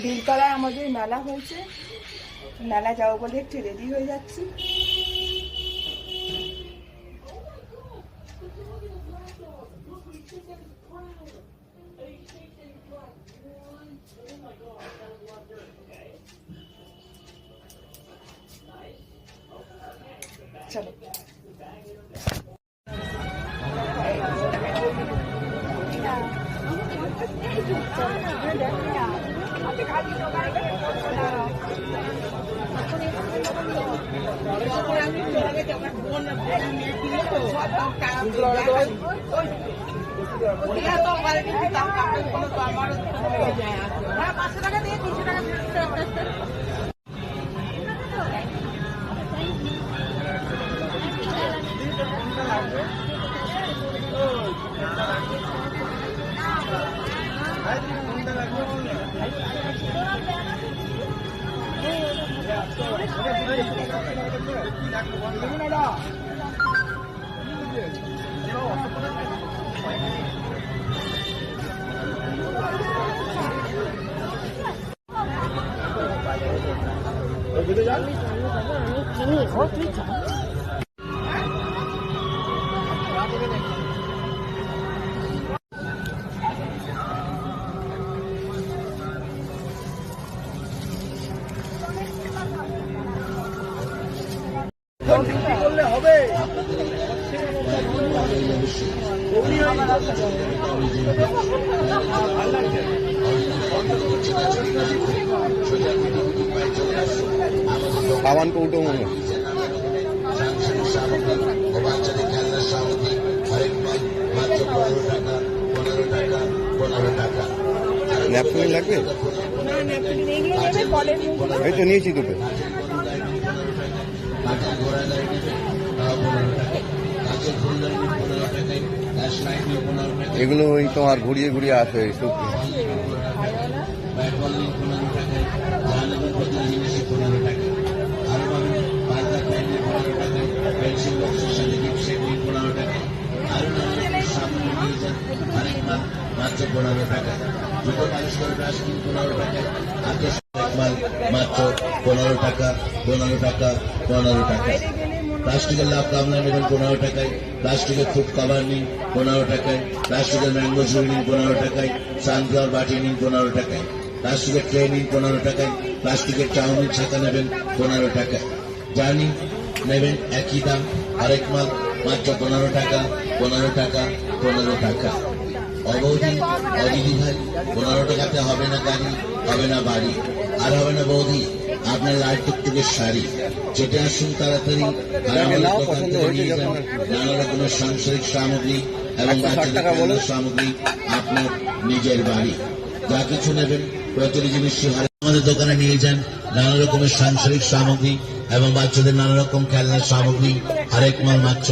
বিলতলায় আমাদের মেলা হয়েছে, মেলা যাবো বলে একটু রেডি হয়ে যাচ্ছি। চলো করলে হবে। আবান কৌটো মনে ন্যাপকিন লাগবে, এই তো নিয়েছি দুটো। এগুলো ওই তোমার ঘুরিয়ে ঘুরিয়ে আসে এইসব। মাত্র 15 টাকা, দুটো মানুষের ব্রাশ 15 টাকায়, মাত্র 15 টাকা, 15 টাকা, 15 টাকা। প্লাস্টিকের লাভ কামলা নেবেন 15 টাকায়, প্লাস্টিকের ফুড কভার নিন 15 টাকায়, প্লাস্টিকের ম্যাঙ্গো জুই নিন 15 টাকায়, সানফ্লাওয়ার বাটি নিন 15 টাকায়, প্লাস্টিকের ট্রে নিন 15 টাকায়, প্লাস্টিকের চাউমিন ছাতা নেবেন 15 টাকায়। জানি নেবেন একই দাম, আরেক মাল মাত্র 15 টাকা, 15 টাকা, 15 টাকা। অবৌদি অদিদি ভাই 15 টাকাতে হবে না গাড়ি, হবে না বাড়ি, আর হবে না বৌদি আপনার লাল টুকটুকের শাড়ি। যেটা আসুন তাড়াতাড়ি, নানা রকমের সাংসারিক সামগ্রী এবং বাচ্চাদের সামগ্রী আপনার নিজের বাড়ি। যা কিছু নেবেন প্রতিটি জিনিস আমাদের দোকানে নিয়ে যান। নানা রকমের সাংসারিক সামগ্রী এবং বাচ্চাদের নানা রকম খেলনার সামগ্রী, আরেক মাল মাত্র